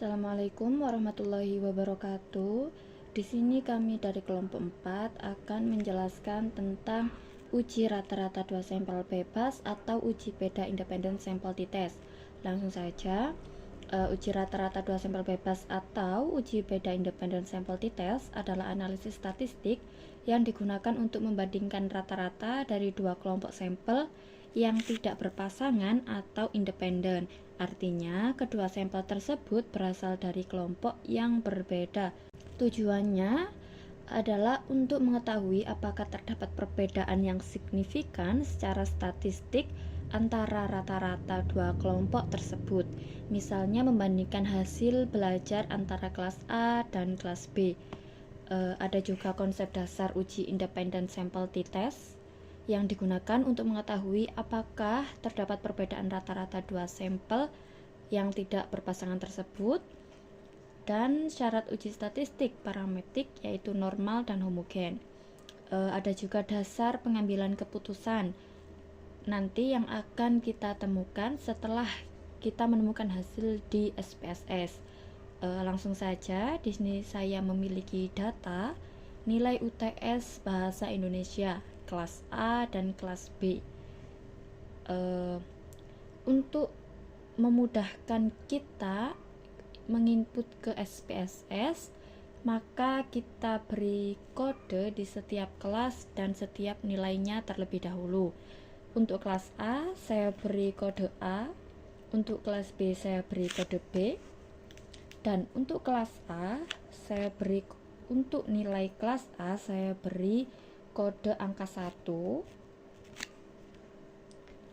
Assalamualaikum warahmatullahi wabarakatuh. Di sini kami dari kelompok 4 akan menjelaskan tentang uji rata-rata 2 sampel bebas atau uji beda independen sampel dites. Langsung saja, uji rata-rata 2 sampel bebas atau uji beda independen sampel dites adalah analisis statistik yang digunakan untuk membandingkan rata-rata dari dua kelompok sampel yang tidak berpasangan atau independen. Artinya, kedua sampel tersebut berasal dari kelompok yang berbeda. Tujuannya adalah untuk mengetahui apakah terdapat perbedaan yang signifikan secara statistik antara rata-rata dua kelompok tersebut. Misalnya membandingkan hasil belajar antara kelas A dan kelas B. Ada juga konsep dasar uji independen sampel t-test yang digunakan untuk mengetahui apakah terdapat perbedaan rata-rata dua sampel yang tidak berpasangan tersebut, dan syarat uji statistik parametrik yaitu normal dan homogen. Ada juga dasar pengambilan keputusan nanti yang akan kita temukan setelah kita menemukan hasil di SPSS. Langsung saja, di sini saya memiliki data nilai UTS Bahasa Indonesia kelas A dan kelas B. Untuk memudahkan kita menginput ke SPSS, maka kita beri kode di setiap kelas dan setiap nilainya terlebih dahulu. Untuk kelas A, saya beri kode A. Untuk kelas B, saya beri kode B. Dan untuk kelas A, saya beri untuk nilai kelas A, saya beri kode angka 1.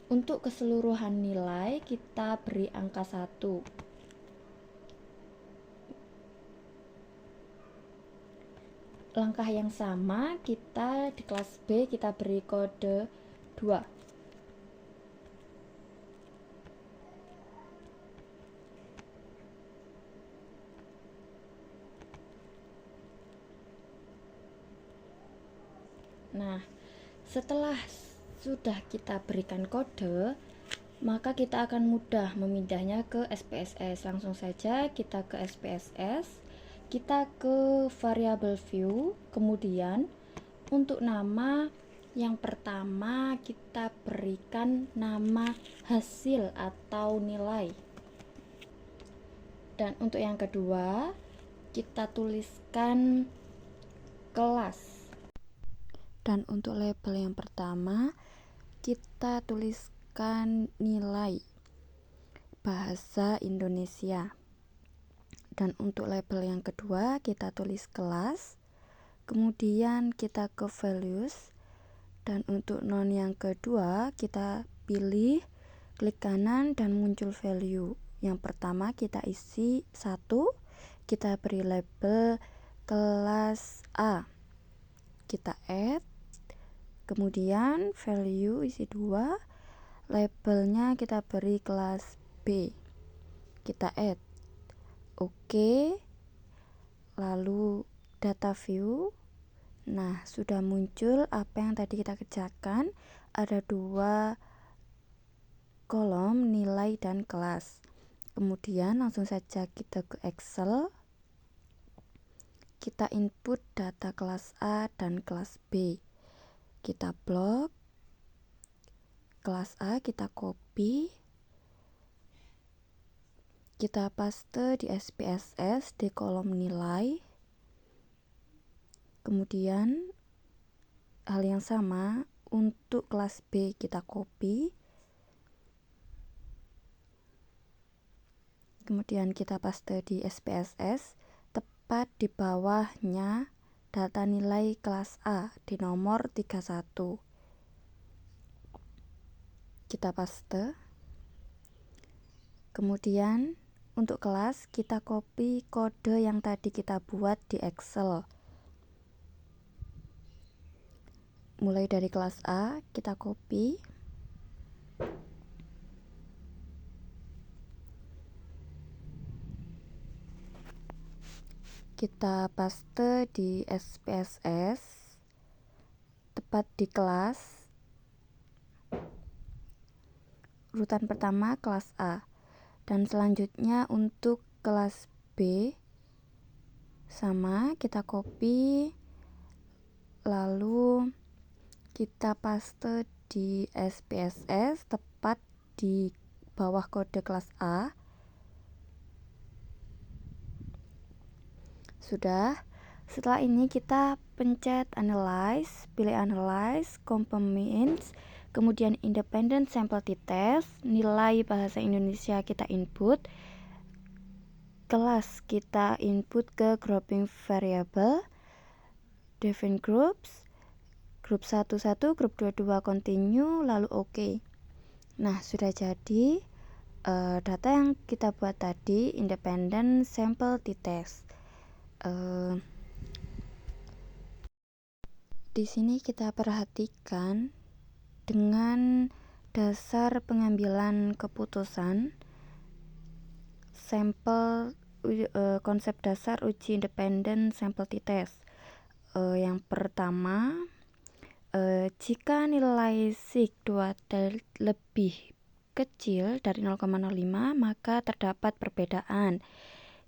Untuk keseluruhan nilai, kita beri angka 1. Langkah yang sama, kita di kelas B, kita beri kode 2. Nah, setelah sudah kita berikan kode, maka kita akan mudah memindahnya ke SPSS. Langsung saja kita ke SPSS, kita ke variable view, kemudian untuk nama yang pertama kita berikan nama hasil atau nilai, dan untuk yang kedua kita tuliskan kelas, dan untuk label yang pertama kita tuliskan nilai Bahasa Indonesia, dan untuk label yang kedua kita tulis kelas, kemudian kita ke values, dan untuk non yang kedua kita pilih, klik kanan dan muncul value. Yang pertama kita isi 1, kita beri label kelas A, kita add, kemudian value isi 2, labelnya kita beri kelas B, kita add, oke. Lalu data view. Nah, sudah muncul apa yang tadi kita kerjakan. Ada 2 kolom, nilai dan kelas. Kemudian langsung saja kita ke Excel, kita input data kelas A dan kelas B, kita blok kelas A, kita copy, kita paste di SPSS di kolom nilai. Kemudian hal yang sama untuk kelas B, kita copy, kemudian kita paste di SPSS tepat di bawahnya data nilai kelas A di nomor 31. Kita paste. Kemudian untuk kelas kita copy kode yang tadi kita buat di Excel. Mulai dari kelas A kita copy, kita paste di SPSS tepat di kelas. Urutan pertama kelas A, dan selanjutnya untuk kelas B sama, kita copy lalu kita paste di SPSS tepat di bawah kode kelas A. Sudah. Setelah ini kita pencet analyze, pilih analyze, components, kemudian independent sample t-test, nilai bahasa Indonesia kita input, kelas kita input ke grouping variable, define groups, grup 1 grup 2 continue, lalu OK. Nah, sudah jadi data yang kita buat tadi independent sample t-test. Di sini kita perhatikan dengan dasar pengambilan keputusan sampel konsep dasar uji independent sample t-test. Yang pertama, jika nilai sig2 lebih kecil dari 0,05 maka terdapat perbedaan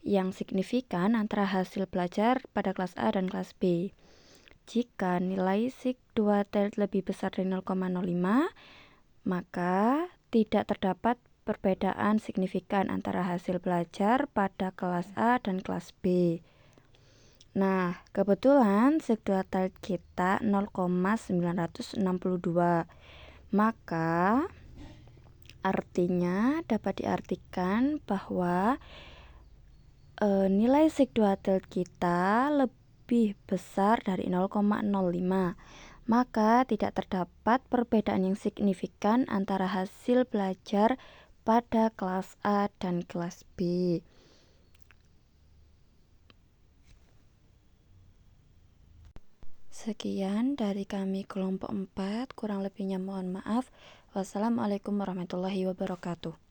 yang signifikan antara hasil belajar pada kelas A dan kelas B. Jika nilai sig2 lebih besar dari 0,05 maka tidak terdapat perbedaan signifikan antara hasil belajar pada kelas A dan kelas B. Nah, kebetulan sig2 kita 0,962. Maka artinya dapat diartikan bahwa nilai sig2 kita lebih besar dari 0,05. Maka tidak terdapat perbedaan yang signifikan antara hasil belajar pada kelas A dan kelas B. Sekian dari kami kelompok 4, kurang lebihnya mohon maaf. Wassalamualaikum warahmatullahi wabarakatuh.